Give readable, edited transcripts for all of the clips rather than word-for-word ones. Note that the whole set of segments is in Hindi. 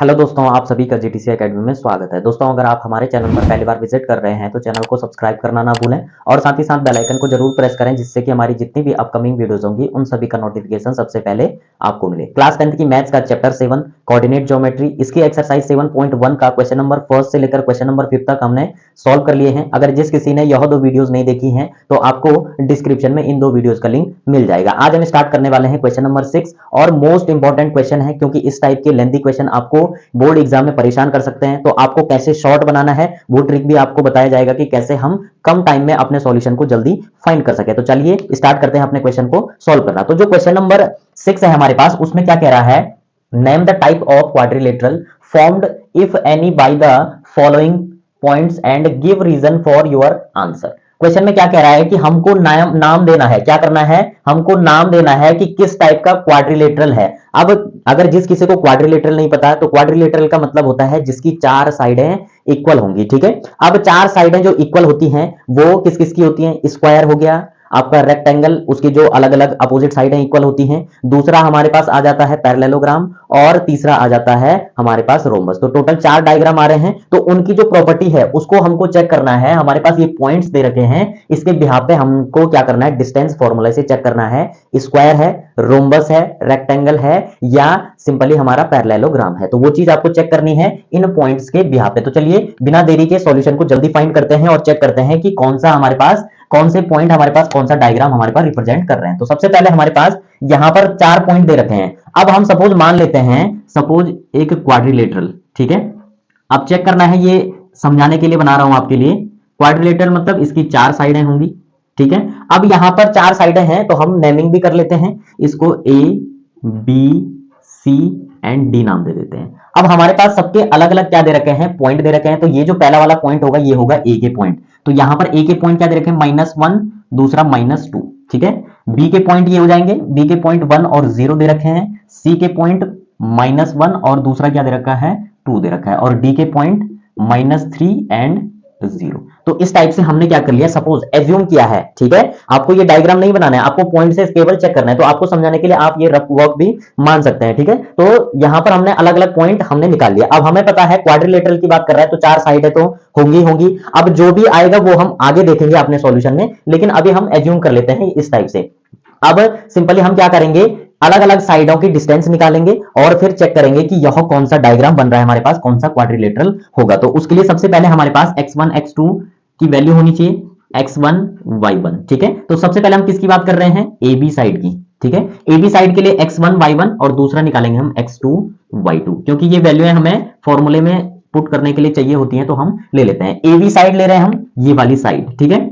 हेलो दोस्तों, आप सभी का जीटीसी एकेडमी में स्वागत है। दोस्तों, अगर आप हमारे चैनल पर पहली बार विजिट कर रहे हैं तो चैनल को सब्सक्राइब करना ना भूलें और साथ ही साथ बेल आइकन को जरूर प्रेस करें, जिससे कि हमारी जितनी भी अपकमिंग वीडियोस होंगी उन सभी का नोटिफिकेशन सबसे पहले आपको मिले। क्लास 10th की मैथ्स का चैप्टर 7 कोऑर्डिनेट ज्योमेट्री, इसकी एक्सरसाइज 7.1 का क्वेश्चन नंबर 1 से लेकर क्वेश्चन नंबर 5 तक हमने सॉल्व कर लिए हैं। अगर जिस किसी ने यह दो वीडियोस नहीं देखी हैं तो आपको डिस्क्रिप्शन में इन दो वीडियोस का लिंक मिल जाएगा। आज हम स्टार्ट करने वाले हैं क्वेश्चन नंबर 6 और मोस्ट इंपॉर्टेंट क्वेश्चन है, क्योंकि इस टाइप के लेंथी क्वेश्चन आपको बोर्ड एग्जाम में परेशान कर सकते हैं। तो आपको कैसे शॉर्ट बनाना है वो ट्रिक भी आपको बताया जाएगा कि कैसे हम कम टाइम में अपने सॉल्यूशन को जल्दी फाइंड कर सके। तो चलिए स्टार्ट करते हैं अपने क्वेश्चन को सॉल्व करना। तो जो क्वेश्चन नंबर 6 है हमारे पास, उसमें क्या कह रहा है, name the type of quadrilateral formed if any by the following points and give reason for your answer. Question में क्या कह रहा है कि हमको नाम देना है। क्या करना है, हमको नाम देना है कि किस टाइप का क्वाड्रिलेटरल है। अब अगर जिस किसी को क्वाड्रिलेटरल नहीं पता है तो क्वाड्रिलेटरल का मतलब होता है जिसकी चार साइडें इक्वल होंगी। ठीक है, अब चार साइडें जो इक्वल होती हैं वो किस किस की होती हैं, स्क्वायर हो गया आपका, रेक्टेंगल उसकी जो अलग अलग अपोजिट साइडें इक्वल होती हैं, दूसरा हमारे पास आ जाता है पैरेललोग्राम और तीसरा आ जाता है हमारे पास रोम्बस। तो टोटल 4 डायग्राम आ रहे हैं। तो उनकी जो प्रॉपर्टी है उसको हमको चेक करना है। हमारे पास ये पॉइंट्स दे रखे हैं, इसके बिहाफ पे हमको क्या करना है, डिस्टेंस फॉर्मूला से चेक करना है स्क्वायर है, रोम्बस है, रेक्टेंगल है या सिंपली हमारा पैरेललोग्राम है। तो वो चीज आपको चेक करनी है इन पॉइंट्स के बिहाफ पे। तो चलिए बिना देरी के सॉल्यूशन को जल्दी फाइंड करते हैं और चेक करते हैं कि कौन सा हमारे पास, कौन से पॉइंट हमारे पास, कौन सा डायग्राम हमारे पास रिप्रेजेंट कर रहे हैं। तो सबसे पहले हमारे पास यहां पर 4 पॉइंट दे रखे हैं। अब हम सपोज मान लेते हैं, सपोज एक क्वाड्रिलेटरल, ठीक है। अब चेक करना है, ये समझाने के लिए बना रहा हूं आपके लिए। क्वाड्रिलेटरल मतलब इसकी 4 साइडें होंगी, ठीक है। अब यहां पर 4 साइडें हैं तो हम नेमिंग भी कर लेते हैं, इसको A B C and D नाम दे देते हैं। अब हमारे पास सबके अलग अलग क्या दे रखे हैं, पॉइंट दे रखे हैं। तो ये जो पहला वाला पॉइंट होगा ये होगा ए के पॉइंट। तो यहां पर ए के पॉइंट क्या दे रखे हैं, -1, दूसरा -2, ठीक है। बी के पॉइंट ये हो जाएंगे, बी के पॉइंट 1 और 0 दे रखे हैं, सी के पॉइंट -1 और दूसरा क्या दे रखा है, 2 दे रखा है, और डी के पॉइंट -3 एंड 0। तो इस टाइप से हमने क्या कर लिया, सपोज एज्यूम किया है, ठीक है। आपको ये डायग्राम नहीं बनाना है, आपको पॉइंट से केवल चेक करना है। तो आपको समझाने के लिए आप ये रफ वर्क भी मान सकते हैं, ठीक है। तो यहां पर हमने अलग अलग पॉइंट हमने निकाल लिया। अब हमें पता है क्वाड्रिलेटरल की बात कर रहा है तो 4 साइडें तो होंगी। अब जो भी आएगा वो हम आगे देखेंगे अपने सॉल्यूशन में, लेकिन अभी हम एज्यूम कर लेते हैं इस टाइप से। अब सिंपली हम क्या करेंगे, अलग अलग साइडों की डिस्टेंस निकालेंगे और फिर चेक करेंगे कि यह कौन सा डायग्राम बन रहा है हमारे पास, कौन सा क्वाड्रिलेटरल होगा। तो उसके लिए सबसे पहले हमारे पास x1 x2 की वैल्यू होनी चाहिए, x1 y1, ठीक है। तो सबसे पहले हम किसकी बात कर रहे हैं, ए बी साइड की, ठीक है। ए बी साइड के लिए x1 y1 और दूसरा निकालेंगे हम x2 y2, क्योंकि ये वैल्यू हमें फॉर्मूले में पुट करने के लिए चाहिए होती है। तो हम ले लेते हैं ए बी साइड, ले रहे हैं हम ये वाली साइड, ठीक है।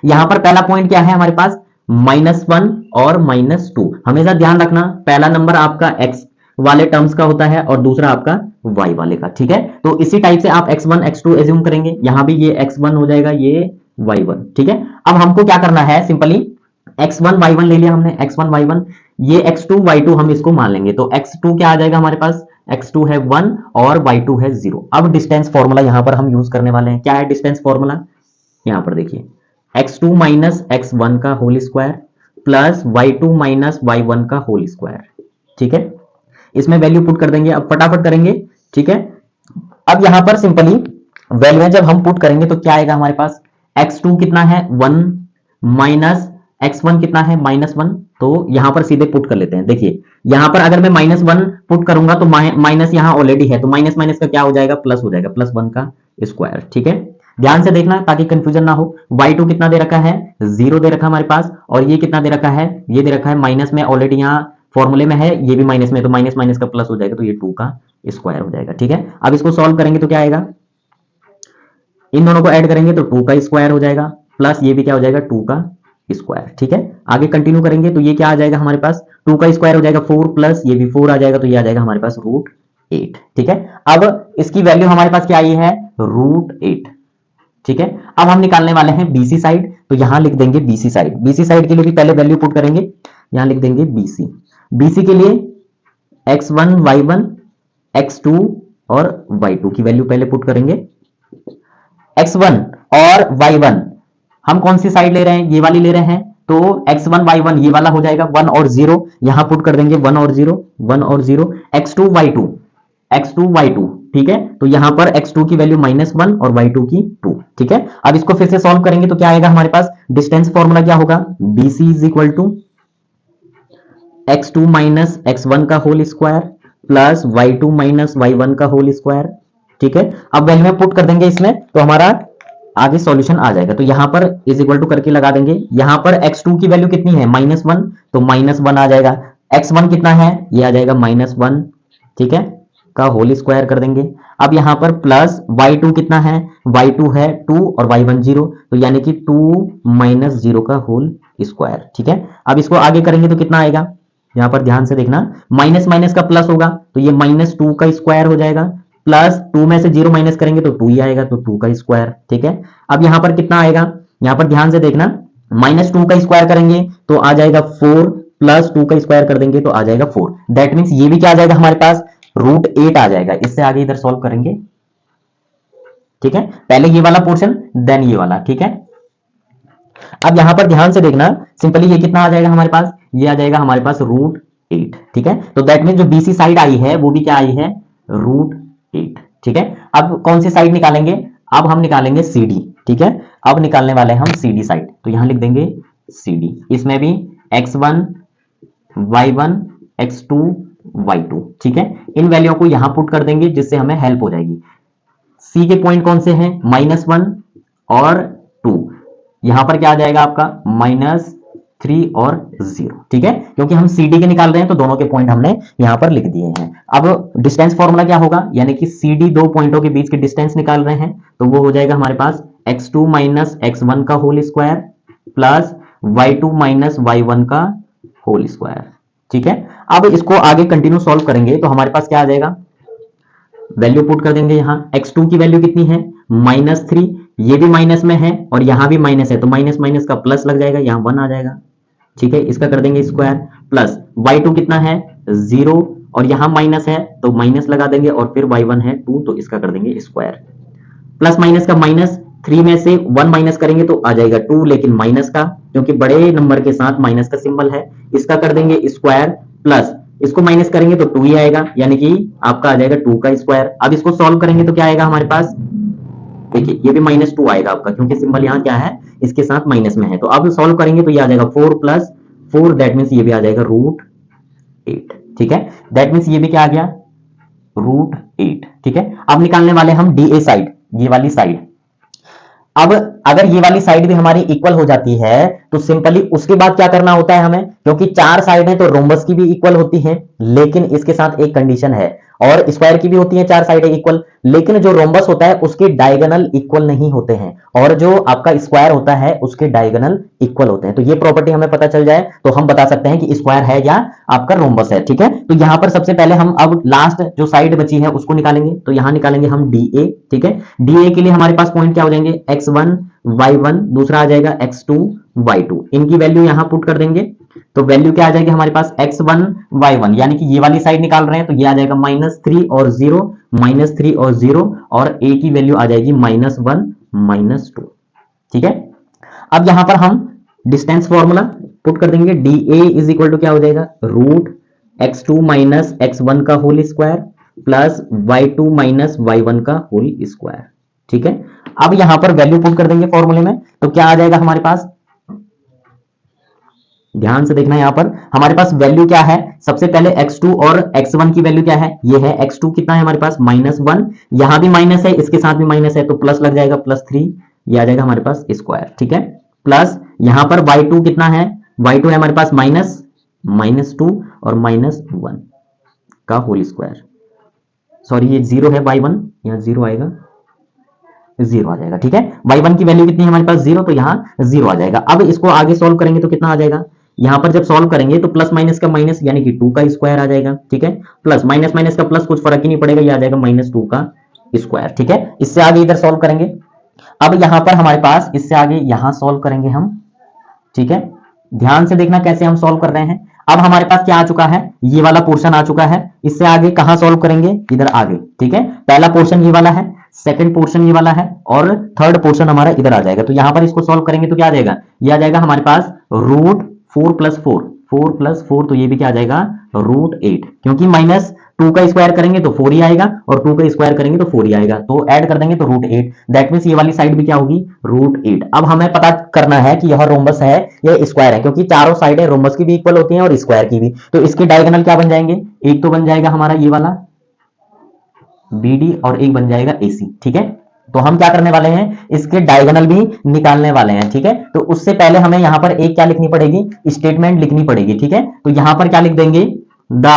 यहां पर पहला पॉइंट क्या है हमारे पास, -1 और -2। हमेशा ध्यान रखना पहला नंबर आपका x वाले टर्म्स का होता है और दूसरा आपका y वाले का, ठीक है। तो इसी टाइप से आप x1 x2 एज्यूम करेंगे, यहां भी ये x1 हो जाएगा, ये y1, ठीक है। अब हमको क्या करना है, सिंपली x1 y1 ले लिया हमने, x1 y1, ये x2 y2 हम इसको मान लेंगे। तो x2 क्या आ जाएगा हमारे पास, x2 है 1 और y2 है 0। अब डिस्टेंस फॉर्मूला यहां पर हम यूज करने वाले हैं। क्या है डिस्टेंस फॉर्मूला, यहां पर देखिए, x2 माइनस x1 का whole square plus y2 minus y1 का होल स्क्वायर, ठीक है। इसमें वैल्यू पुट कर देंगे, अब फटाफट करेंगे, ठीक है। अब यहां पर सिंपली वैल्यू जब हम पुट करेंगे तो क्या आएगा हमारे पास, x2 कितना है 1 माइनस x1 कितना है -1। तो यहां पर सीधे पुट कर लेते हैं। देखिए यहां पर अगर मैं -1 पुट करूंगा तो माइनस यहां ऑलरेडी है, तो माइनस माइनस का क्या हो जाएगा, प्लस हो जाएगा, +1 का स्क्वायर, ठीक है। ध्यान से देखना ताकि कंफ्यूजन ना हो। y2 कितना दे रखा है, 0 दे रखा हमारे पास, और ये कितना दे रखा है, ये दे रखा है माइनस में, ऑलरेडी यहाँ फॉर्मूले में है, ये भी माइनस में, तो माइनस माइनस का प्लस हो जाएगा, तो ये 2 का स्क्वायर हो जाएगा, ठीक है। अब इसको सॉल्व करेंगे तो क्या आएगा, इन दोनों को ऐड करेंगे तो 2 का स्क्वायर हो जाएगा, प्लस ये भी क्या हो जाएगा, 2 का स्क्वायर, ठीक है। आगे कंटिन्यू करेंगे तो ये क्या आ जाएगा हमारे पास, 2 का स्क्वायर हो जाएगा 4, प्लस ये भी 4 आ जाएगा, तो ये आ जाएगा हमारे पास √8, ठीक है। अब इसकी वैल्यू हमारे पास क्या आई है, √8, ठीक है। अब हम निकालने वाले हैं बीसी साइड, तो यहां लिख देंगे बीसी साइड। बीसी साइड के लिए भी पहले वैल्यू पुट करेंगे, यहां लिख देंगे बीसी। बीसी के लिए x1 y1 x2 और y2 की वैल्यू पहले पुट करेंगे। x1 और y1 हम कौन सी साइड ले रहे हैं, ये वाली ले रहे हैं, तो x1 y1 ये वाला हो जाएगा 1 और 0, यहां पुट कर देंगे 1 और 0, 1 और 0। x2 y2, x2 y2, ठीक है। तो यहां पर x2 की वैल्यू -1 और y2 की 2, ठीक है। अब इसको फिर से सॉल्व करेंगे तो क्या आएगा हमारे पास, डिस्टेंस फॉर्मूला क्या होगा, BC is equal to x2 minus x1 का whole square plus y2 minus y1 का होल स्क्वायर, ठीक है। अब वैल्यू में पुट कर देंगे इसमें तो हमारा आगे सॉल्यूशन आ जाएगा। तो यहां पर इज इक्वल टू करके लगा देंगे। यहां पर x2 की वैल्यू कितनी है, -1, तो -1 आ जाएगा। x1 कितना है, ये आ जाएगा -1, ठीक है, का होल स्क्वायर कर देंगे। अब यहां पर प्लस y2 कितना है, y2 है 2 और y1 0, तो यानी कि 2 माइनस 0 का होल स्क्वायर, ठीक है। अब इसको आगे करेंगे तो कितना आएगा, यहां पर ध्यान से देखना, माइनस माइनस का प्लस होगा तो ये -2 का स्क्वायर हो जाएगा, प्लस 2 में से 0 माइनस करेंगे तो 2 ही आएगा, तो 2 का स्क्वायर, ठीक है। अब यहां पर कितना आएगा, यहां पर ध्यान से देखना, -2 का स्क्वायर करेंगे तो आ जाएगा 4, प्लस 2 का स्क्वायर कर देंगे तो आ जाएगा 4। दैट मीन्स ये भी क्या आ जाएगा हमारे पास, √8 आ जाएगा। इससे आगे इधर सॉल्व करेंगे, ठीक है। पहले ये वाला पोर्शन देन ये वाला, ठीक है। अब यहां पर ध्यान से देखना, सिंपली ये कितना आ जाएगा हमारे पास, ये आ जाएगा हमारे पास √8, ठीक है। तो दैट मीन जो BC साइड आई है वो भी क्या आई है, √8, ठीक है। अब कौन सी साइड निकालेंगे, अब हम निकालेंगे CD, ठीक है। अब निकालने वाले हम CD साइड, तो यहां लिख देंगे CD। इसमें भी x1 y1 x2 y2, ठीक है। इन वैल्यू को यहां पुट कर देंगे जिससे हमें हेल्प हो जाएगी। C के पॉइंट कौन से हैं, -1 और 2, यहां पर क्या आ जाएगा आपका -3 और 0, ठीक है। क्योंकि हम CD के निकाल रहे हैं तो दोनों के पॉइंट हमने यहां पर लिख दिए हैं। अब डिस्टेंस फॉर्मूला क्या होगा, यानी कि CD दो पॉइंटों के बीच की डिस्टेंस निकाल रहे हैं तो वो हो जाएगा हमारे पास x2 माइनस x1 का whole square plus y2 minus y1 का होल स्क्वायर, ठीक है। अब इसको आगे कंटिन्यू सॉल्व करेंगे तो हमारे पास क्या आ जाएगा, वैल्यू पुट कर देंगे। यहां x2 की वैल्यू कितनी है, -3, ये भी माइनस में है और यहां भी माइनस है तो माइनस माइनस का प्लस लग जाएगा, यहां 1 आ जाएगा, ठीक है। इसका कर देंगे स्क्वायर, प्लस y2 कितना है 0 और यहां माइनस है तो माइनस लगा देंगे और फिर y1 है 2 तो इसका कर देंगे स्क्वायर, प्लस माइनस का माइनस, 3 में से 1 माइनस करेंगे तो आ जाएगा 2, लेकिन माइनस का, क्योंकि बड़े नंबर के साथ माइनस का सिंबल है, इसका कर देंगे स्क्वायर, प्लस इसको माइनस करेंगे तो 2 ही आएगा, यानी कि आपका आ जाएगा 2 का स्क्वायर। अब इसको सॉल्व करेंगे तो क्या आएगा हमारे पास, देखिए ये भी -2 आएगा आपका, क्योंकि सिंबल यहाँ क्या है, इसके साथ माइनस में है। तो अब सॉल्व करेंगे तो ये आ जाएगा 4 + 4, दैट मीन्स ये भी आ जाएगा √8, ठीक है। दैट मीन्स ये भी क्या आ गया, √8, ठीक है। अब निकालने वाले हम DA साइड, ये वाली साइड। अब अगर ये वाली साइड भी हमारी इक्वल हो जाती है तो सिंपली उसके बाद क्या करना होता है हमें, क्योंकि 4 साइड है तो रोम्बस की भी इक्वल होती है, लेकिन इसके साथ एक कंडीशन है, और स्क्वायर की भी होती है 4 साइड इक्वल, लेकिन जो रोम्बस होता है उसके डायगोनल इक्वल नहीं होते हैं, और जो आपका स्क्वायर होता है उसके डायगोनल इक्वल होते हैं। तो ये प्रॉपर्टी हमें पता चल जाए तो हम बता सकते हैं कि स्क्वायर है या आपका रोम्बस है, ठीक है। तो यहां पर सबसे पहले हम अब लास्ट जो साइड बची है उसको निकालेंगे, तो यहां निकालेंगे हम DA, ठीक है। DA के लिए हमारे पास पॉइंट क्या हो जाएंगे, x1 y1, दूसरा आ जाएगा x2 y2, इनकी वैल्यू यहां पुट कर देंगे तो वैल्यू क्या आ जाएगी हमारे पास, x1 y1, यानी कि ये वाली साइड निकाल रहे हैं तो ये आ जाएगा -3 और 0, -3 और 0, और a की वैल्यू आ जाएगी -1 -2, ठीक है। अब यहां पर हम डिस्टेंस फॉर्मूला पुट कर देंगे, DA इज इक्वल टू क्या हो जाएगा, √x2 माइनस x1 का whole square plus y2 minus y1 का होल स्क्वायर, ठीक है। अब यहां पर वैल्यू पुट कर देंगे फॉर्मूले में तो क्या आ जाएगा हमारे पास, ध्यान से देखना, यहां पर हमारे पास वैल्यू क्या है, सबसे पहले x2 और x1 की वैल्यू क्या है, ये है x2 कितना है हमारे पास -1, यहां भी माइनस है, इसके साथ भी माइनस है तो प्लस लग जाएगा +3, ये आ जाएगा हमारे पास स्क्वायर, ठीक है। प्लस यहां पर y2 कितना है, y2 है हमारे पास -2 और -1 का होल स्क्वायर, सॉरी ये 0 है y1, यहां 0 आएगा, 0 आ जाएगा, ठीक है। y1 की वैल्यू कितनी है हमारे पास 0, तो यहां 0 आ जाएगा। अब इसको आगे सॉल्व करेंगे तो कितना आ जाएगा, यहां पर जब सॉल्व करेंगे तो प्लस माइनस का माइनस यानी कि 2 का स्क्वायर आ जाएगा, ठीक है। प्लस माइनस माइनस का प्लस, कुछ फर्क ही नहीं पड़ेगा, ये आ जाएगा -2 का स्क्वायर, ठीक है। इससे आगे इधर सॉल्व करेंगे, अब यहां पर हमारे पास इससे आगे यहां सॉल्व करेंगे हम, ठीक है। ध्यान से देखना कैसे हम सॉल्व कर रहे हैं। अब हमारे पास क्या आ चुका है, ये वाला पोर्शन आ चुका है, इससे आगे कहां सॉल्व करेंगे, इधर आगे, ठीक है। पहला पोर्शन ये वाला है, सेकंड पोर्शन ये वाला है, और थर्ड पोर्शन हमारा इधर आ जाएगा। तो यहां पर इसको सॉल्व करेंगे तो क्या आ जाएगा, ये आ जाएगा हमारे पास √4 + 4, 4 + 4, तो ये भी क्या आ जाएगा √8, क्योंकि 2 का स्क्वायर करेंगे तो 4 ही आएगा और 2 का स्क्वायर करेंगे तो 4 ही आएगा, तो ऐड कर देंगे तो √8। दैट मींस ये वाली साइड भी क्या होगी, √8। अब हमें पता करना है कि यह रोम्बस है या स्क्वायर है, क्योंकि चारों साइडें रोम्बस की भी इक्वल होती हैं और स्क्वायर की भी। तो इसके डायगोनल क्या बन जाएंगे, एक तो बन जाएगा हमारा ये वाला BD और एक बन जाएगा AC। ठीक है, तो हम क्या करने वाले हैं, इसके डायगोनल भी निकालने वाले हैं। ठीक है, तो उससे पहले हमें यहां पर एक क्या लिखनी पड़ेगी, स्टेटमेंट लिखनी पड़ेगी। ठीक है, तो यहां पर क्या लिख देंगे, द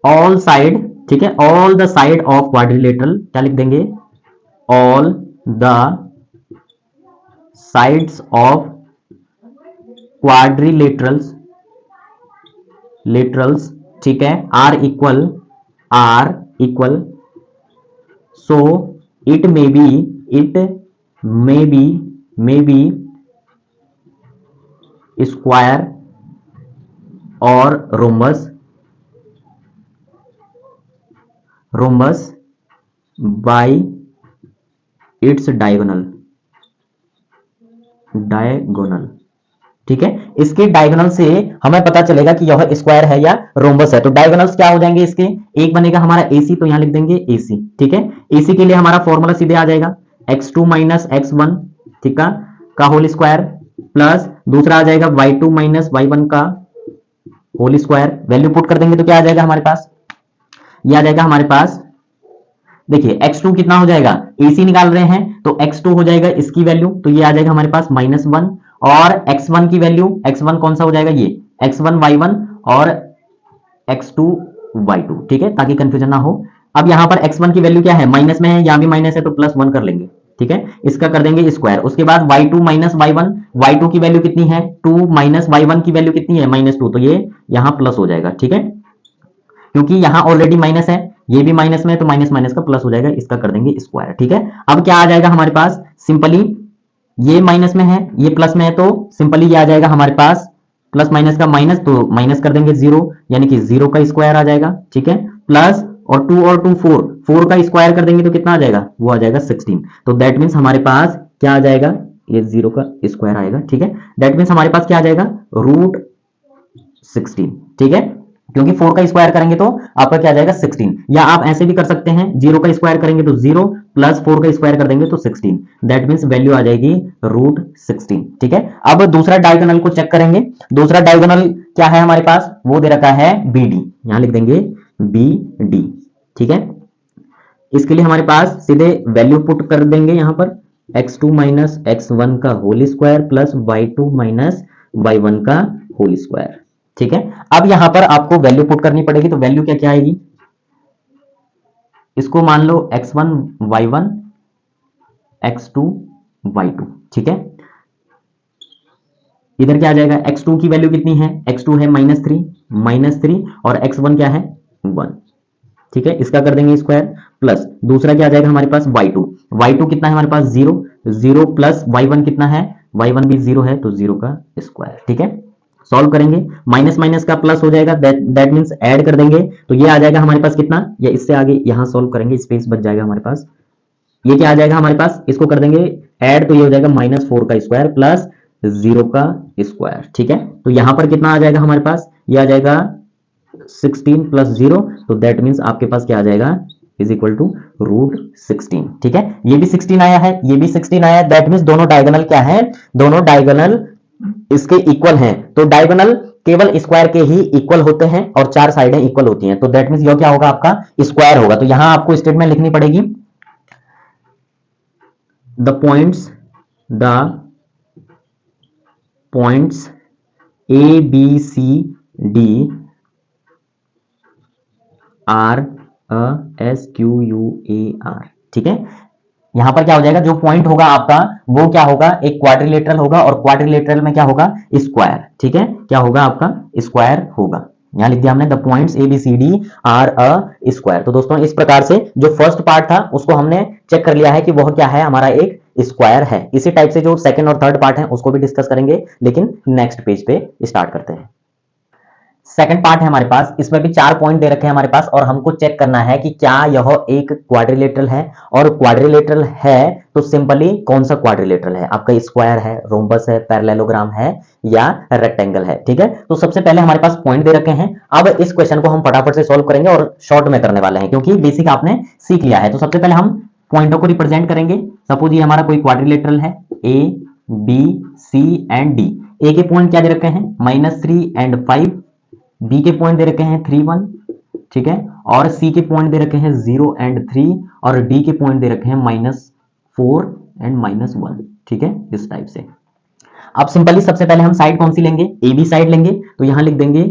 ऑल साइड, ठीक है, all the side of quadrilateral, क्या लिख देंगे, all the sides of quadrilaterals laterals, ठीक है, are equal, so it may be square or rhombus by its diagonal। ठीक है, इसके डायगोनल से हमें पता चलेगा कि यह स्क्वायर है या रोम्बस है। तो डायगोनल्स क्या हो जाएंगे इसके, एक बनेगा हमारा AC, तो यहां लिख देंगे AC। ठीक है, AC के लिए हमारा फॉर्मूला सीधे आ जाएगा x2 माइनस x1, ठीक है, का होल स्क्वायर, प्लस दूसरा आ जाएगा y2 माइनस y1 का होल स्क्वायर। वैल्यू पुट कर देंगे तो क्या आ जाएगा हमारे पास, ये आ जाएगा हमारे पास, देखिए x2 कितना हो जाएगा, AC निकाल रहे हैं तो x2 हो जाएगा इसकी वैल्यू, तो ये आ जाएगा हमारे पास -1, और x1 की वैल्यू, x1 कौन सा हो जाएगा, ये x1 y1 और x2 y2। ठीक है, ताकि कंफ्यूजन ना हो। अब यहां पर x1 की वैल्यू क्या है, माइनस में है, यहां भी माइनस है तो +1 कर लेंगे। ठीक है, इसका कर देंगे स्क्वायर। उसके बाद y2 माइनस y1, y2 की वैल्यू कितनी है 2, माइनस y1 की वैल्यू कितनी है -2, तो ये यहां प्लस हो जाएगा। ठीक है, क्योंकि यहां ऑलरेडी माइनस है, ये भी माइनस में है, तो माइनस माइनस का प्लस हो जाएगा, इसका कर देंगे स्क्वायर। ठीक है, अब क्या आ जाएगा हमारे पास, सिंपली ये माइनस में है, ये प्लस में है, तो सिंपली ये आ जाएगा हमारे पास प्लस माइनस का माइनस, तो माइनस कर देंगे 0, यानी कि 0 का स्क्वायर आ जाएगा। ठीक है, प्लस और 2 और 2 4 का स्क्वायर कर देंगे तो कितना आ जाएगा, वो आ जाएगा 16। तो दैट मीन्स हमारे पास क्या आ जाएगा, ये 0 का स्क्वायर आएगा। ठीक है, दैट मीन्स हमारे पास क्या आ जाएगा, √16। ठीक है, क्योंकि 4 का स्क्वायर करेंगे तो आपका क्या आ जाएगा 16, या आप ऐसे भी कर सकते हैं, 0 का स्क्वायर करेंगे तो 0, प्लस 4 का स्क्वायर कर देंगे तो 16। दैट मीन्स वैल्यू आ जाएगी √16। ठीक है, अब दूसरा डायगोनल को चेक करेंगे। दूसरा डायगोनल क्या है हमारे पास, वो दे रखा है BD, यहां लिख देंगे BD। ठीक है, इसके लिए हमारे पास सीधे वैल्यू पुट कर देंगे यहां पर, x2 माइनस x1 का whole square plus y2 minus y1 का होल स्क्वायर। ठीक है, अब यहां पर आपको वैल्यू पुट करनी पड़ेगी, तो वैल्यू क्या क्या आएगी, इसको मान लो x1 y1 x2 y2। ठीक है, इधर क्या आ जाएगा, x2 की वैल्यू कितनी है, x2 है -3 और x1 क्या है 1। ठीक है, इसका कर देंगे स्क्वायर, प्लस दूसरा क्या आ जाएगा हमारे पास y2 कितना है हमारे पास 0 प्लस y1 कितना है, y1 भी 0 है, तो 0 का स्क्वायर। ठीक है, सॉल्व करेंगे, माइनस माइनस का प्लस हो जाएगा, दैट मींस ऐड कर देंगे, तो ये आ जाएगा हमारे पास कितना, या इससे आगे यहां सॉल्व करेंगे, स्पेस बच जाएगा हमारे पास, ये क्या आ जाएगा हमारे पास, इसको कर देंगे ऐड, तो ये हो जाएगा -4 का स्क्वायर प्लस 0 का स्क्वायर। ठीक है, तो यहां पर कितना आ जाएगा हमारे पास, ये आ जाएगा 16 प्लस 0, तो दैट मींस आपके पास क्या आ जाएगा, इज इक्वल टू √16। ठीक है, ये भी 16 आया है, ये भी 16 आया है, दैट मींस दोनों डायगोनल क्या है, दोनों डायगोनल इसके इक्वल हैं। तो डायगोनल केवल स्क्वायर के ही इक्वल होते हैं और चार साइडें इक्वल होती हैं, तो दैट मींस ये क्या होगा आपका स्क्वायर होगा। तो यहां आपको स्टेटमेंट लिखनी पड़ेगी, the points ABCD are SQUAR। ठीक है, यहां पर क्या हो जाएगा, जो पॉइंट होगा आपका वो क्या होगा, एक क्वाड्रिलेटरल होगा, और क्वाड्रिलेटरल में क्या होगा, स्क्वायर। ठीक है, क्या होगा आपका स्क्वायर होगा, यहां लिख दिया हमने, the points ABCD are a square. तो दोस्तों इस प्रकार से जो फर्स्ट पार्ट था उसको हमने चेक कर लिया है कि वह क्या है, हमारा एक स्क्वायर है। इसी टाइप से जो सेकंड और थर्ड पार्ट है उसको भी डिस्कस करेंगे, लेकिन नेक्स्ट पेज पे स्टार्ट करते हैं। सेकंड पार्ट है हमारे पास, इसमें भी 4 पॉइंट दे रखे हैं हमारे पास और हमको चेक करना है कि क्या यह एक क्वाड्रिलेटरल है, और क्वाड्रिलेटरल है तो सिंपली कौन सा क्वाड्रिलेटरल है, आपका स्क्वायर है, रोम्बस है, पैरेललोग्राम है या रेक्टेंगल है। ठीक है, तो सबसे पहले हमारे पास पॉइंट दे रखे हैं। अब इस क्वेश्चन को हम फटाफट से सॉल्व करेंगे और शॉर्ट में करने वाले हैं क्योंकि बेसिक आपने सीख लिया है। तो सबसे पहले हम पॉइंटों को रिप्रेजेंट करेंगे। सपोज ये हमारा कोई क्वाड्रिलेटरल है, A B C and D. A के पॉइंट क्या दे रखे हैं, -3 एंड 5, बी के पॉइंट दे रखे हैं 3 1, ठीक है, और सी के पॉइंट दे रखे हैं 0 एंड 3, और डी के पॉइंट दे रखे हैं -4 एंड -1। ठीक है, इस टाइप से। अब सिंपली सबसे पहले हम साइड कौन सी लेंगे, ए बी साइड लेंगे, तो यहां लिख देंगे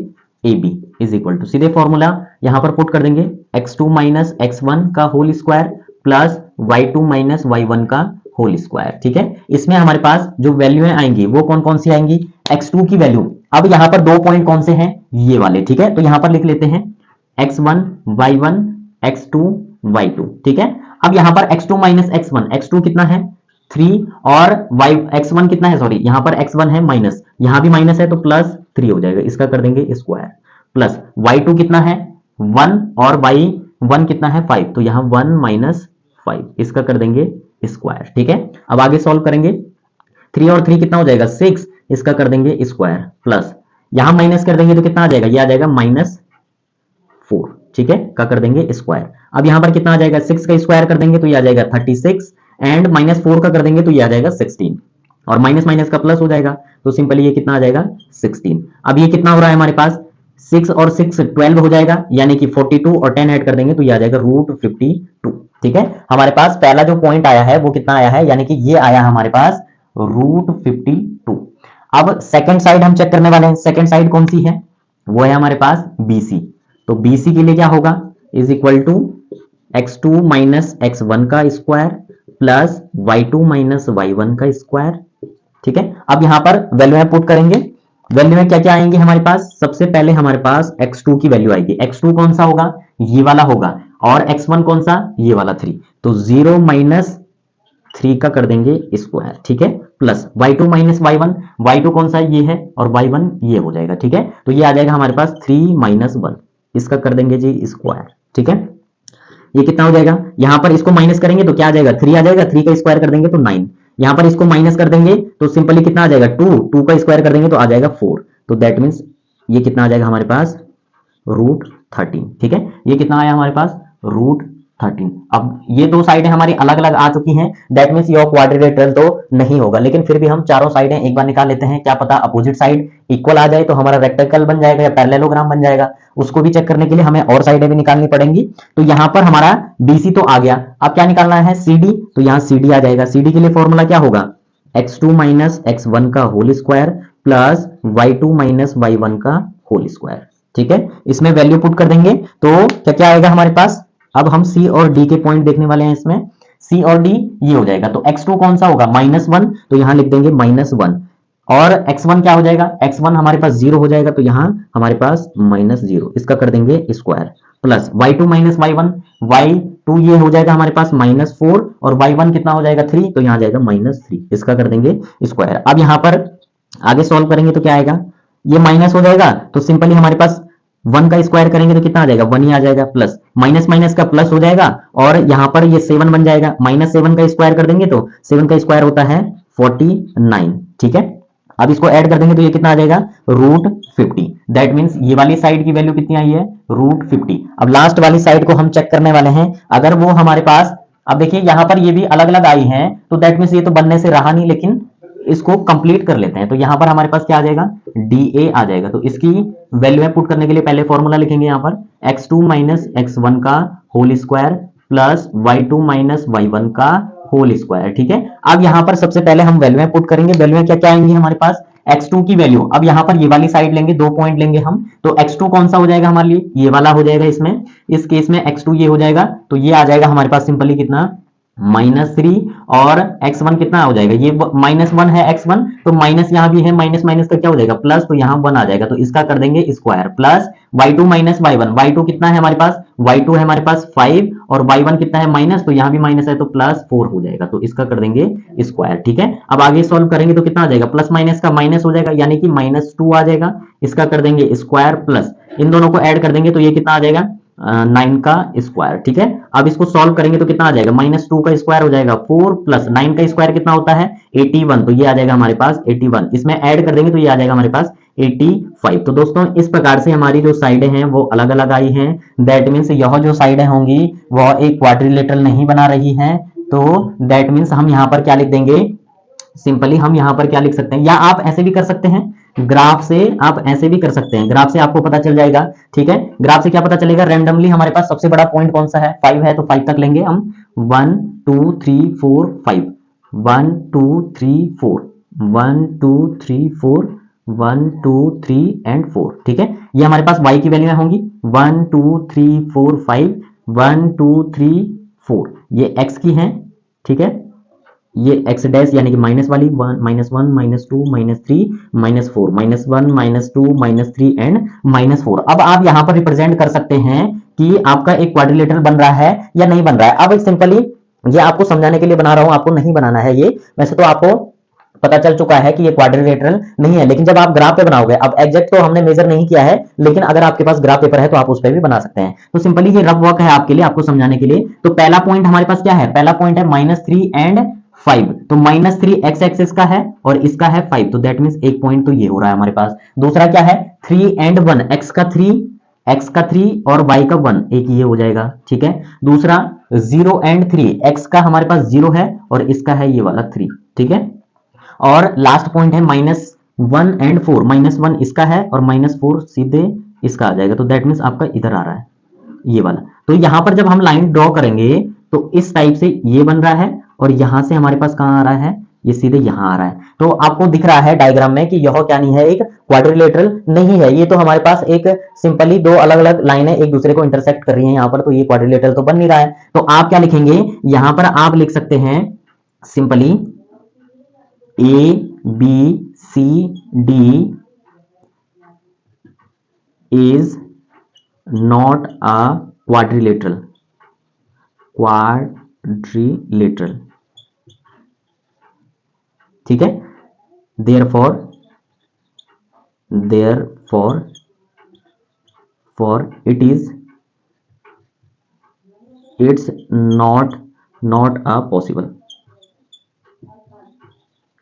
A B is equal to, सीधे फॉर्मूला यहां पर पुट कर देंगे, x2 माइनस x1 का whole square plus y2 minus y1 का होल स्क्वायर। ठीक है, इसमें हमारे पास जो वैल्यूएं आएंगी वो कौन कौन सी आएंगी, x2 की वैल्यू। अब यहां पर 2 पॉइंट कौन से हैं, ये वाले। ठीक है, तो यहां पर लिख लेते हैं x1 y1 x2 y2। ठीक है, अब यहां पर x2 माइनस x1, x2 कितना है 3, और x1 कितना है, सॉरी यहां पर x1 है माइनस, यहां भी माइनस है तो प्लस 3 हो जाएगा, इसका कर देंगे स्क्वायर, प्लस y2 कितना है 1 और y1 कितना है 5, तो यहां 1 माइनस 5, इसका कर देंगे स्क्वायर। ठीक है, अब आगे सॉल्व करेंगे, 3 और 3 कितना हो जाएगा 6, इसका कर देंगे स्क्वायर, प्लस यहां माइनस कर देंगे तो कितना आ जाएगा, ये आ जाएगा -4। ठीक है, का कर देंगे स्क्वायर। अब यहां पर कितना आ जाएगा, 6 का स्क्वायर कर देंगे तो ये आ जाएगा 36, एंड -4 का कर देंगे तो ये आ जाएगा 16, और माइनस माइनस का प्लस हो जाएगा, तो सिंपली ये कितना आ जाएगा 16। अब ये कितना हो रहा है हमारे पास, 6 और 6 12 हो जाएगा, यानी कि 42, और 10 ऐड कर देंगे तो ये आ जाएगा √52। ठीक है, हमारे पास पहला जो पॉइंट आया है वो कितना आया है, यानी कि ये आया हमारे पास √52। अब सेकंड साइड हम चेक करने वाले हैं, सेकंड साइड कौन सी है, वो है हमारे पास BC। तो BC के लिए क्या होगा, is equal to x2 minus x1 का square plus y2 minus y1 का स्क्वायर। ठीक है, अब यहां पर वैल्यू पुट करेंगे, वैल्यू में क्या क्या आएंगे हमारे पास, सबसे पहले हमारे पास x2 की वैल्यू आएगी, x2 कौन सा होगा, ये वाला होगा, और x1 कौन सा, ये वाला 3, तो 0 माइनस 3 का कर देंगे स्क्वायर। ठीक है, plus y2 minus y1, y2 कौन सा ये है और y1 ये हो जाएगा। ठीक है, तो ये आ जाएगा हमारे पास 3 माइनस 1, इसका कर देंगे जी स्क्वायर। ठीक है, ये कितना हो जाएगा, यहां पर इसको माइनस करेंगे तो क्या आ जाएगा 3 आ जाएगा, 3 का स्क्वायर कर देंगे तो 9, यहां पर इसको माइनस कर देंगे तो सिंपली कितना आ जाएगा 2 का स्क्वायर कर देंगे तो आ जाएगा 4, तो दैट मीन्स ये कितना आ जाएगा हमारे पास √13। ठीक है, ये कितना आया हमारे पास √13। अब ये दो साइडें हमारी अलग अलग आ चुकी हैं, दैट मीन्स ये क्वाड्रिलेटरल तो नहीं होगा, लेकिन फिर भी हम चारों साइडें एक बार निकाल लेते हैं, क्या पता अपोजिट साइड इक्वल आ जाए तो हमारा रेक्टेंगल बन जाएगा या पैरेललोग्राम बन जाएगा। उसको भी चेक करने के लिए हमें और साइडें भी निकालनी पड़ेंगी। तो यहां पर हमारा BC तो आ गया, अब क्या निकालना है CD, तो यहां CD आ जाएगा। CD के लिए फॉर्मूला क्या होगा, x2 माइनस x1 का whole square plus y2 minus y1 का होल स्क्वायर। ठीक है, इसमें वैल्यू पुट कर देंगे तो क्या क्या आएगा हमारे पास। अब हम C और D के पॉइंट देखने वाले हैं, इसमें C और D ये हो जाएगा, तो x2 कौन सा होगा -1, तो यहां लिख देंगे -1, और x1 क्या हो जाएगा, x1 हमारे पास 0 हो जाएगा, तो यहां हमारे पास -0, इसका कर देंगे square, plus y2 minus y1, y2 ये हो जाएगा हमारे पास -4, और y1 कितना हो जाएगा 3, तो यहां आ जाएगा -3, इसका कर देंगे स्क्वायर। अब यहां पर आगे सॉल्व करेंगे तो क्या आएगा, ये माइनस हो जाएगा तो सिंपली हमारे पास 1 का स्क्वायर करेंगे तो कितना आ जाएगा 1 ही आ जाएगा, प्लस माइनस माइनस का प्लस हो जाएगा, और यहां पर ये 7 बन जाएगा, -7 का स्क्वायर कर देंगे तो 7 का स्क्वायर होता है 49। ठीक है, अब इसको ऐड कर देंगे तो ये कितना आ जाएगा √50, दैट मीन्स ये वाली साइड की वैल्यू कितनी आई है √50। अब लास्ट वाली साइड को हम चेक करने वाले हैं, अगर वो हमारे पास, अब देखिए यहां पर ये भी अलग अलग आई है, तो दैट मीन्स ये तो बनने से रहा नहीं, लेकिन इसको कंप्लीट कर लेते हैं। तो यहां पर हमारे पास क्या आ जाएगा DA आ जाएगा, तो इसकी वैल्यू में पुट करने के लिए पहले फॉर्मूला लिखेंगे यहां पर x2 माइनस x1 का whole square plus y2 minus y1 का होल स्क्वायर। ठीक है, अब यहां पर सबसे पहले हम वैल्यू में पुट करेंगे, वैल्यू में क्या क्या आएंगे हमारे पास, x2 की वैल्यू, अब यहां पर ये वाली साइड लेंगे, 2 पॉइंट लेंगे हम, तो x2 कौन सा हो जाएगा हमारे लिए, ये वाला हो जाएगा, इसमें इस केस में x2 ये हो जाएगा, तो ये आ जाएगा हमारे पास सिंपली कितना -3 और x1 कितना हो जाएगा, ये -1 है x1, तो माइनस यहाँ भी है, माइनस माइनस का क्या हो जाएगा प्लस, तो यहाँ 1 आ जाएगा, तो इसका कर देंगे square, plus y2 minus y1, y2 कितना है हमारे पास, y2 है हमारे पास 5 और y1 कितना है माइनस, तो यहाँ भी माइनस है तो +4 हो जाएगा, तो इसका कर देंगे स्क्वायर। ठीक है, अब आगे सॉल्व करेंगे तो कितना आ जाएगा, प्लस माइनस का माइनस हो जाएगा, यानी कि -2 आ जाएगा, इसका कर देंगे स्क्वायर, प्लस इन दोनों को ऐड कर देंगे तो ये कितना आ जाएगा 9 का स्क्वायर। ठीक है, अब इसको सॉल्व करेंगे तो कितना आ जाएगा, -2 का स्क्वायर हो जाएगा 4 प्लस 9 का स्क्वायर कितना होता है 81, तो ये आ जाएगा हमारे पास 81, इसमें ऐड कर देंगे तो ये आ जाएगा हमारे पास 85। तो दोस्तों इस प्रकार से हमारी जो साइडें हैं वो अलग अलग आई हैं, दैट मीन्स यह जो साइडें होंगी वह एक क्वाड्रिलेटरल नहीं बना रही हैं, तो दैट मीन्स हम यहाँ पर क्या लिख देंगे, सिंपली हम यहाँ पर क्या लिख सकते हैं, या आप ऐसे भी कर सकते हैं, ग्राफ से आप ऐसे भी कर सकते हैं, ग्राफ से आपको पता चल जाएगा। ठीक है, ग्राफ से क्या पता चलेगा, रैंडमली हमारे पास सबसे बड़ा पॉइंट कौन सा है, 5 है, तो 5 तक लेंगे हम, 1 2 3 4 5, 1 2 3 4, 1 2 3 4, 1 2 3 एंड 4। ठीक है, ये हमारे पास y की वैल्यू होंगी 1 2 3 4 5, 1 2 3 4, ये x की है। ठीक है, ये x डैश यानी कि माइनस वाली, -1 -2 -3 -4, -1 -2 -3 एंड -4। अब आप यहां पर रिप्रेजेंट कर सकते हैं कि आपका एक क्वाड्रिलेटरल बन रहा है या नहीं बन रहा है। अब सिंपली ये आपको समझाने के लिए बना रहा हूं, आपको नहीं बनाना है ये, वैसे तो आपको पता चल चुका है कि ये क्वाड्रिलेटरल नहीं है, लेकिन जब आप ग्राफ पे बनाओगे, अब एग्जैक्ट तो हमने मेजर नहीं किया है, लेकिन अगर आपके पास ग्राफ पेपर है तो आप उस पर भी बना सकते हैं। तो सिंपली ये रफ वर्क है आपके लिए, आपको समझाने के लिए। तो पहला पॉइंट हमारे पास क्या है, पहला पॉइंट है -3 एंड 5, तो -3 x एक्सिस का है और इसका है 5, तो दैट मींस एक पॉइंट तो ये हो रहा है हमारे पास। दूसरा क्या है 3 एंड 1, x का 3 और y का 1, एक ये हो जाएगा। ठीक है, दूसरा 0 एंड 3, x का हमारे पास 0 है और इसका है ये वाला 3। ठीक है, और लास्ट पॉइंट है -1 एंड 4, -1 इसका है और -4 सीधे इसका आ जाएगा, तो दैट मींस आपका इधर आ रहा है ये वाला। तो यहां पर जब हम लाइन ड्रॉ करेंगे तो इस टाइप से ये बन रहा है और यहां से हमारे पास कहां आ रहा है, ये सीधे यहां आ रहा है। तो आपको दिख रहा है डायग्राम में कि यह क्या नहीं है, एक क्वाड्रिलेटरल नहीं है, ये तो हमारे पास एक सिंपली दो अलग अलग लाइनें एक दूसरे को इंटरसेक्ट कर रही हैं यहां पर, तो ये क्वाड्रिलेटरल तो बन नहीं रहा है। तो आप क्या लिखेंगे, यहां पर आप लिख सकते हैं simply ABCD is not a quadrilateral, ठीक है, therefore it's not a possible।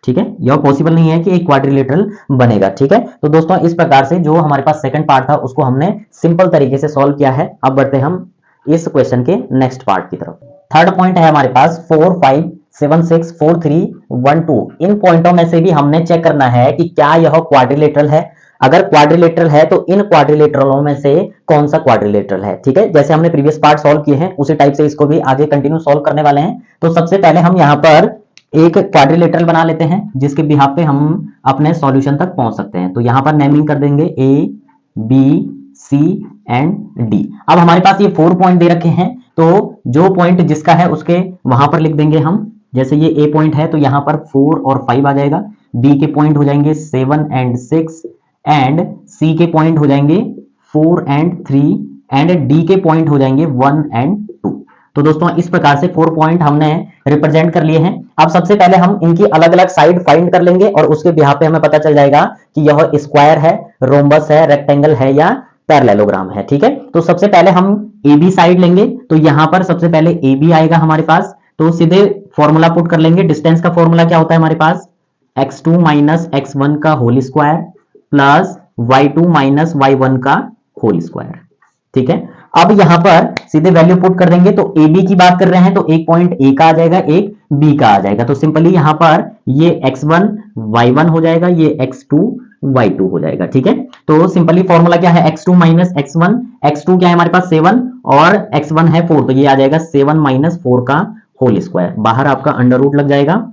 ठीक है, यह पॉसिबल नहीं है कि एक क्वाड्रिलेटरल बनेगा। ठीक है, तो दोस्तों इस प्रकार से जो हमारे पास सेकंड पार्ट था उसको हमने सिंपल तरीके से सॉल्व किया है। अब बढ़ते हम इस क्वेश्चन के नेक्स्ट पार्ट की तरफ। थर्ड पॉइंट है हमारे पास 4 5 7 6 4 3 1 2। इन पॉइंटों में से भी हमने चेक करना है कि क्या यह क्वाड्रिलेटरल है। अगर क्वाड्रिलेटरल है तो इन क्वाड्रिलेटरलों में से कौन सा क्वाड्रिलेटरल है। ठीक है, जैसे हमने प्रीवियस पार्ट सॉल्व किए हैं उसी टाइप से इसको भी आगे कंटिन्यू सॉल्व करने वाले हैं। तो सबसे पहले हम यहाँ पर एक क्वाड्रिलेटरल बना लेते हैं जिसके बिहाफ पे हम अपने सॉल्यूशन तक पहुंच सकते हैं। तो यहां पर नेमिंग कर देंगे A B C and D। अब हमारे पास ये 4 पॉइंट दे रखे हैं, तो जो पॉइंट जिसका है उसके वहां पर लिख देंगे हम। जैसे ये A पॉइंट है तो यहां पर 4 और 5 आ जाएगा, B के पॉइंट हो जाएंगे 7 एंड 6 एंड C के पॉइंट हो जाएंगे 4 एंड 3 एंड D के पॉइंट हो जाएंगे 1 एंड 2। तो दोस्तों इस प्रकार से 4 पॉइंट हमने रिप्रेजेंट कर लिए हैं। अब सबसे पहले हम इनकी अलग अलग साइड फाइंड कर लेंगे और उसके बिहाफ पे हमें पता चल जाएगा कि यह स्क्वायर है, रोम्बस है, रेक्टेंगल है या पैरेललोग्राम है। ठीक है, तो सबसे पहले हम AB साइड लेंगे, तो यहां पर सबसे पहले AB आएगा हमारे पास। तो सीधे फॉर्मूला पुट कर लेंगे। डिस्टेंस का फॉर्मूला क्या होता है हमारे पास, x2 माइनस x1 का whole square plus y2 minus y1 का होल स्क्वायर। ठीक है, अब यहां पर सीधे वैल्यू पुट कर देंगे। तो AB की बात कर रहे हैं तो एक पॉइंट A का आ जाएगा, एक B का आ जाएगा। तो सिंपली यहां पर ये x1 y1 हो जाएगा, ये x2 y2 हो जाएगा। ठीक है, तो सिंपली फॉर्मूला क्या है, x2 माइनस x1, x2 क्या है हमारे पास 7 और x1 है 4, तो ये आ जाएगा 7 माइनस 4 का होल स्क्वायर। बाहर आपका अंडर रूट लग जाएगा।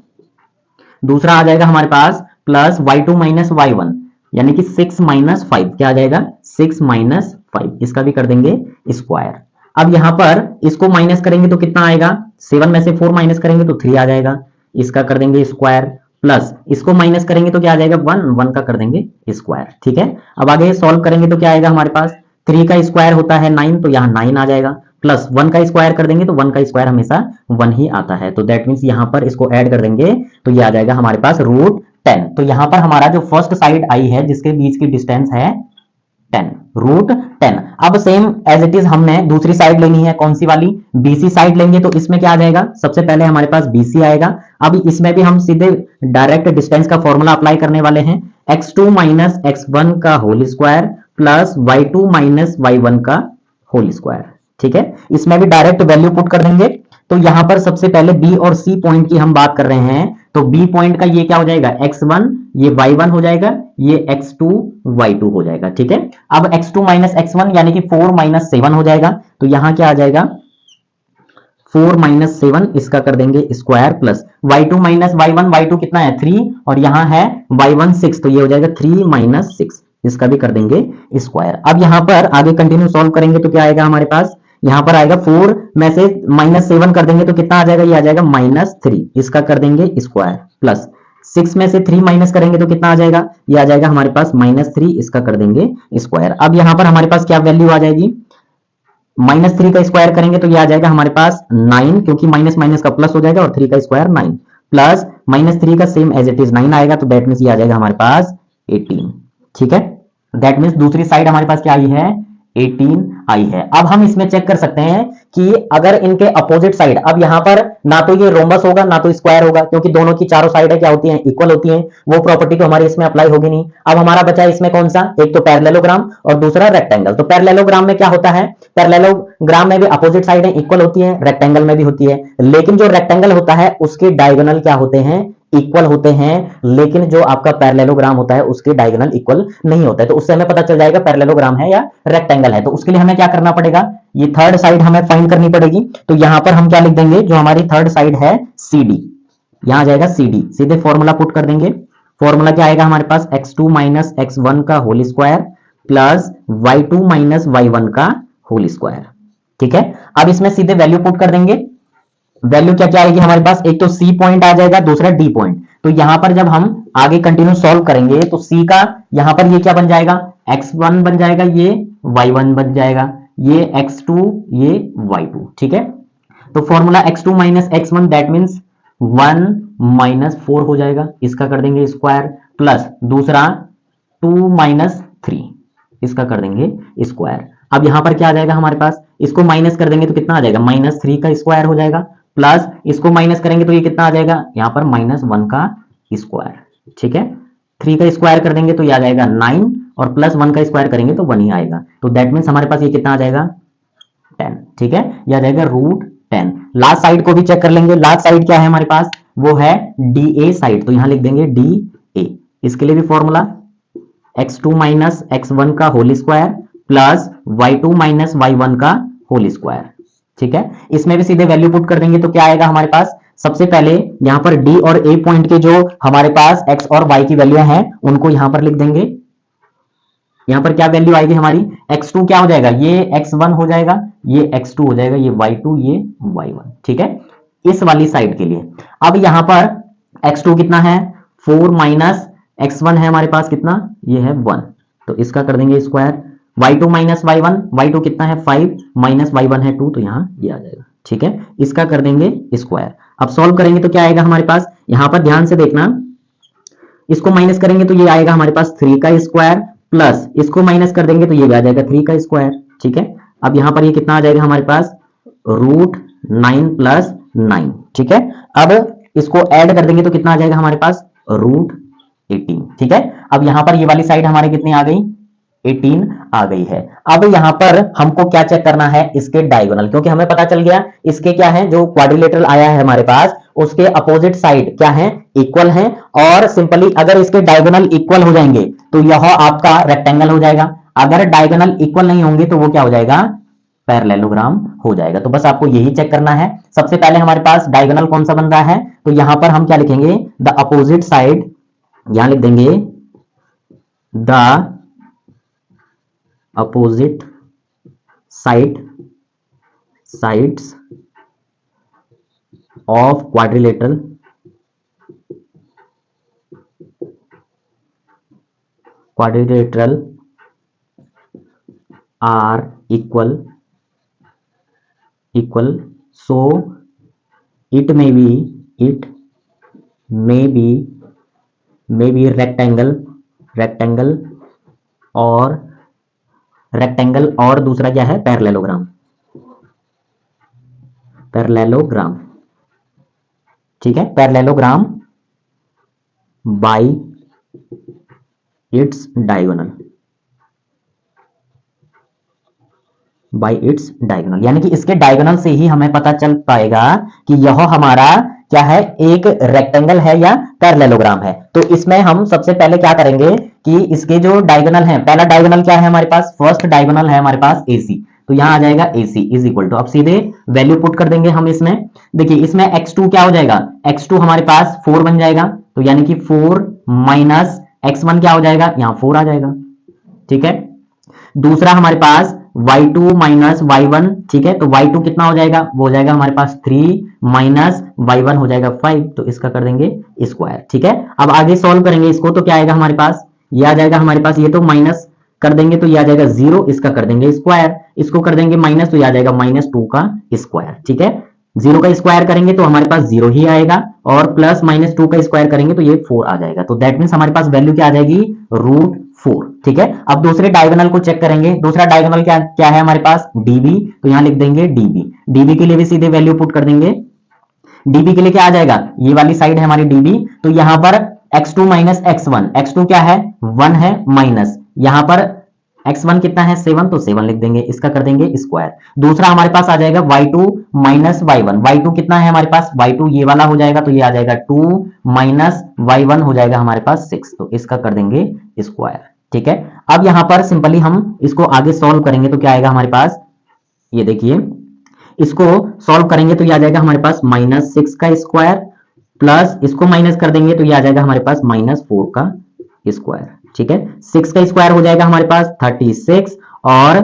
दूसरा आ जाएगा हमारे पास प्लस y2 माइनस y1 यानी कि 6 माइनस 5, क्या आ जाएगा 6 माइनस 5, इसका भी कर देंगे स्क्वायर। अब यहां पर इसको माइनस करेंगे तो कितना आएगा 7 में से 4 माइनस करेंगे तो 3 आ जाएगा, इसका कर देंगे स्क्वायर, प्लस इसको माइनस करेंगे तो क्या आ जाएगा 1, 1 का कर देंगे स्क्वायर। ठीक है, अब आगे सॉल्व करेंगे तो क्या आएगा हमारे पास, 3 का स्क्वायर होता है 9, तो यहाँ 9 आ जाएगा, प्लस 1 का स्क्वायर कर देंगे तो 1 का स्क्वायर हमेशा 1 ही आता है, तो दैट मीन्स यहाँ पर इसको ऐड कर देंगे तो ये आ जाएगा हमारे पास √10। तो यहाँ पर हमारा जो फर्स्ट साइड आई है जिसके बीच की डिस्टेंस है 10, √10। अब सेम एज इट इज हमने दूसरी साइड लेनी है, कौन सी वाली, BC साइड लेंगे, तो इसमें क्या आ जाएगा, सबसे पहले हमारे पास BC आएगा। अब इसमें भी हम सीधे डायरेक्ट डिस्टेंस का फॉर्मूला अप्लाई करने वाले हैं, x2 माइनस x1 का whole square plus y2 minus y1 का होल स्क्वायर। ठीक है, इसमें भी डायरेक्ट वैल्यू पुट कर देंगे। तो यहां पर सबसे पहले B और C पॉइंट की हम बात कर रहे हैं, तो B पॉइंट का ये क्या हो जाएगा x1, ये y1 हो जाएगा, ये x2 y2 हो जाएगा। ठीक है, अब x2 माइनस x1 यानी कि 4 माइनस 7 हो जाएगा, तो यहां क्या आ जाएगा 4 माइनस 7, इसका कर देंगे square, plus y2 minus y1, y2 कितना है 3 और यहां है y1 6, तो ये हो जाएगा 3 माइनस 6, इसका भी कर देंगे स्क्वायर। अब यहां पर आगे कंटिन्यू सॉल्व करेंगे तो क्या आएगा हमारे पास, यहां पर आएगा 4 में से माइनस 7 कर देंगे तो कितना आ जाएगा, ये आ जाएगा -3, इसका कर देंगे स्क्वायर, प्लस 6 में से 3 माइनस करेंगे तो कितना आ जाएगा, ये आ जाएगा हमारे पास -3, इसका कर देंगे स्क्वायर। अब यहां पर हमारे पास क्या वैल्यू आ जाएगी, -3 का स्क्वायर करेंगे तो ये आ जाएगा हमारे पास 9, क्योंकि माइनस माइनस का प्लस हो जाएगा और 3 का स्क्वायर 9, प्लस -3 का सेम एज इट इज 9 आएगा, तो दैट मीन्स ये आ जाएगा हमारे पास 18। ठीक है, दैट मीन्स दूसरी साइड हमारे पास क्या आई है, 18 आई है। अब हम इसमें चेक कर सकते हैं कि अगर इनके अपोजिट साइड, अब यहां पर ना तो ये रोमबस होगा ना तो स्क्वायर होगा, क्योंकि दोनों की चारों साइडें क्या होती हैं, इक्वल होती हैं, वो प्रॉपर्टी तो हमारी इसमें अप्लाई होगी नहीं। अब हमारा बचा इसमें कौन सा, एक तो पैरेललोग्राम और दूसरा रेक्टेंगल। तो पैरेललोग्राम में क्या होता है, पैरेललोग्राम में भी अपोजिट साइडें इक्वल होती है, रेक्टेंगल में भी होती है, लेकिन जो रेक्टेंगल होता है उसके डायगोनल क्या होते हैं, इक्वल होते हैं, लेकिन जो आपका पैरेललोग्राम होता है उसके डायगोनल इक्वल नहीं होता है। तो उससे हमें पता चल जाएगा पैरेललोग्राम है या रेक्टेंगल है। तो उसके लिए हमें क्या करना पड़ेगा, ये थर्ड साइड हमें फाइंड करनी पड़ेगी। तो यहां पर हम क्या लिख देंगे, जो हमारी थर्ड साइड है CD, यहां आ जाएगा CD, सीधे फॉर्मूला पुट कर देंगे। फॉर्मूला क्या आएगा हमारे पास, x2 माइनस x1 का whole square plus y2 minus y1 का होल स्क्वायर। ठीक है, अब इसमें सीधे वैल्यू पुट कर देंगे। वैल्यू क्या क्या आएगी हमारे पास, एक तो C पॉइंट आ जाएगा, दूसरा D पॉइंट। तो यहां पर जब हम आगे कंटिन्यू सॉल्व करेंगे तो C का यहां पर ये क्या बन जाएगा, x1 बन जाएगा, ये y1 बन जाएगा, ये x2, ये y2। ठीक है, तो formula x2 minus x1 that means 1 minus 4 हो जाएगा, इसका कर देंगे स्क्वायर, प्लस दूसरा 2 माइनस 3, इसका कर देंगे स्क्वायर। अब यहां पर क्या आ जाएगा हमारे पास, इसको माइनस कर देंगे तो कितना आ जाएगा, -3 का स्क्वायर हो जाएगा, प्लस इसको माइनस करेंगे तो ये कितना आ जाएगा, यहां पर -1 का स्क्वायर। ठीक है, 3 का स्क्वायर कर देंगे तो ये आ जाएगा 9 और प्लस 1 का स्क्वायर करेंगे तो 1 ही आएगा, तो दैट मीन्स हमारे पास ये कितना आ जाएगा 10। ठीक है, ये आ जाएगा √10। लास्ट साइड को भी चेक कर लेंगे, लास्ट साइड क्या है हमारे पास, वो है DA साइड, तो यहां लिख देंगे DA। इसके लिए भी फॉर्मूला x2 माइनस x1 का whole square plus y2 minus y1 का होल स्क्वायर। ठीक है, इसमें भी सीधे वैल्यू पुट कर देंगे तो क्या आएगा हमारे पास, सबसे पहले यहां पर D और A पॉइंट के जो हमारे पास x और y की वैल्यू हैं उनको यहां पर लिख देंगे। यहां पर क्या वैल्यू आएगी हमारी, x2 क्या हो जाएगा, ये x1 हो जाएगा, ये x2 हो जाएगा, ये y2, ये y1। ठीक है, इस वाली साइड के लिए। अब यहां पर x2 कितना है, 4 माइनस x1 है हमारे पास कितना, ये है 1, तो इसका कर देंगे square, y2 minus y1, y2 कितना है 5 माइनस y1 है 2, तो यहां ये आ जाएगा। ठीक है, इसका कर देंगे स्क्वायर। अब सॉल्व करेंगे तो क्या आएगा हमारे पास, यहां पर ध्यान से देखना, इसको माइनस करेंगे तो ये आएगा हमारे पास 3 का स्क्वायर, प्लस इसको माइनस कर देंगे तो ये भी आ जाएगा 3 का स्क्वायर। ठीक है, अब यहां पर ये कितना आ जाएगा हमारे पास, √9 प्लस 9। ठीक है, अब इसको ऐड कर देंगे तो कितना आ जाएगा हमारे पास, √18। ठीक है, अब यहां पर ये वाली साइड हमारे कितनी आ गई, 18 आ गई है। अब यहां पर हमको क्या चेक करना है, इसके डायगोनल, क्योंकि हमें पता चल गया इसके क्या है, जो क्वाड्रिलेटरल आया है हमारे पास उसके अपोजिट साइड क्या है, इक्वल है, और सिंपली अगर इसके डायगोनल इक्वल हो जाएंगे तो यह आपका रेक्टेंगल हो जाएगा। अगर डायगोनल इक्वल नहीं होंगे तो वो क्या हो जाएगा, पैरेललोग्राम हो जाएगा। तो बस आपको यही चेक करना है। सबसे पहले हमारे पास डायगोनल कौन सा बन रहा है, तो यहां पर हम क्या लिखेंगे, द अपोजिट साइड, यहां लिख देंगे the opposite sides of quadrilateral are equal so it may be rectangle और दूसरा क्या है, पैरेललोग्राम। ठीक है, पैरेललोग्राम बाय इट्स डायगोनल, यानी कि इसके डायगोनल से ही हमें पता चल पाएगा कि यह हमारा क्या है, एक रेक्टेंगल है या पैरेललोग्राम है। तो इसमें हम सबसे पहले क्या करेंगे कि इसके जो डायगोनल है, पहला डायगोनल क्या है हमारे पास, फर्स्ट डायगोनल है हमारे पास AC, तो यहां आ जाएगा AC इज इक्वल टू, अब सीधे वैल्यू पुट कर देंगे हम इसमें। देखिए इसमें x2 क्या हो जाएगा, x2 हमारे पास 4 बन जाएगा, तो यानी कि 4 माइनस x1 क्या हो जाएगा, यहां 4 आ जाएगा। ठीक है, दूसरा हमारे पास y2 माइनस y1, ठीक है, तो y2 कितना हो जाएगा, वो हो जाएगा हमारे पास 3 माइनस y1 हो जाएगा 5, तो इसका कर देंगे स्क्वायर। ठीक है, अब आगे सॉल्व करेंगे इसको, तो क्या आएगा हमारे पास, ये आ जाएगा हमारे पास, ये तो माइनस कर देंगे तो ये आ जाएगा 0, इसका कर देंगे स्क्वायर, इसको कर देंगे माइनस तो ये आ जाएगा -2 का स्क्वायर। ठीक है, 0 का स्क्वायर करेंगे तो हमारे पास 0 ही आएगा, और प्लस -2 का स्क्वायर करेंगे तो ये 4 आ जाएगा, तो दैट मीन्स हमारे पास वैल्यू क्या आ जाएगी, √4। ठीक है, अब दूसरे डायगोनल को चेक करेंगे, दूसरा डायगोनल क्या है हमारे पास, DB, तो यहां लिख देंगे DB के लिए भी सीधे वैल्यू पुट कर देंगे। DB के लिए क्या आ जाएगा, ये वाली साइड है हमारी DB, तो यहां पर x2 माइनस x1, x2 क्या है 1 है, माइनस यहां पर x1 कितना है 7, तो 7 लिख देंगे, इसका कर देंगे स्क्वायर। दूसरा हमारे पास आ जाएगा y2 माइनस y1, y2 कितना है हमारे पास, y2 ये वाला हो जाएगा, तो ये आ जाएगा 2 माइनस y1 हो जाएगा हमारे पास 6, तो इसका कर देंगे स्क्वायर। ठीक है, अब यहां पर सिंपली हम इसको आगे सॉल्व करेंगे तो क्या आएगा हमारे पास, ये देखिए इसको सॉल्व करेंगे तो ये आ जाएगा हमारे पास -6 का स्क्वायर, प्लस इसको माइनस कर देंगे तो ये आ जाएगा हमारे पास -4 का स्क्वायर। ठीक है, 6 का स्क्वायर हो जाएगा हमारे पास 36, और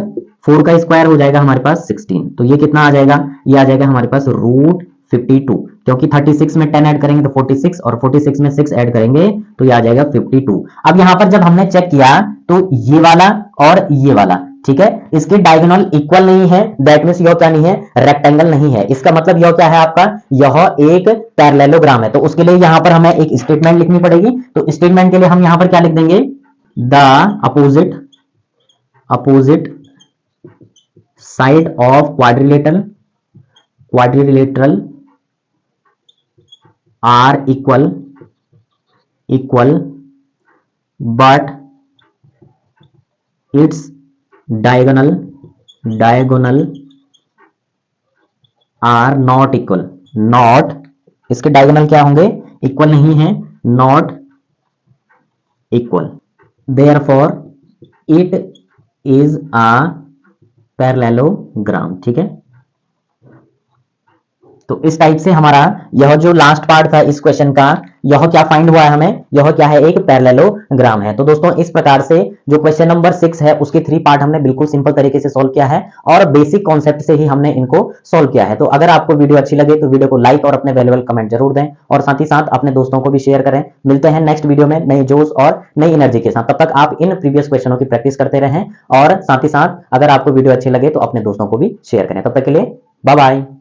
4 का स्क्वायर हो जाएगा हमारे पास 16, तो ये कितना आ जाएगा, ये आ जाएगा हमारे पास √52, क्योंकि 36 में 10 ऐड करेंगे तो 46, और 46 में 6 ऐड करेंगे तो ये आ जाएगा 52। अब यहां पर जब हमने चेक किया तो ये वाला और ये वाला, ठीक है, इसके डायगोनल इक्वल नहीं है, दैट मींस यह क्या नहीं है, रेक्टेंगल नहीं है, इसका मतलब यह क्या है आपका, यह एक पैरेललोग्राम है। तो उसके लिए यहां पर हमें एक स्टेटमेंट लिखनी पड़ेगी, तो स्टेटमेंट के लिए हम यहां पर क्या लिख देंगे, the opposite side of quadrilateral are equal but its diagonal are not equal, इसके डायगोनल क्या होंगे, इक्वल नहीं है, not equal, therefore it is a parallelogram. ठीक है, तो इस टाइप से हमारा यह जो लास्ट पार्ट था इस क्वेश्चन का, यह क्या फाइंड हुआ है हमें, यह क्या है, एक पैरेललोग्राम है। तो दोस्तों इस प्रकार से जो क्वेश्चन नंबर 6 है उसके 3 पार्ट हमने बिल्कुल सिंपल तरीके से सॉल्व किया है, और बेसिक कॉन्सेप्ट से ही हमने इनको सॉल्व किया है। तो अगर आपको वीडियो अच्छी लगे तो वीडियो को लाइक और अपने वैल्यूएबल कमेंट जरूर दें, और साथ ही साथ अपने दोस्तों को भी शेयर करें। मिलते हैं नेक्स्ट वीडियो में नए जोश और नई एनर्जी के साथ, तब तक आप इन प्रीवियस क्वेश्चनों की प्रैक्टिस करते रहें, और साथ ही साथ अगर आपको वीडियो अच्छी लगे तो अपने दोस्तों को भी शेयर करें। तब तक के लिए बाय बाय।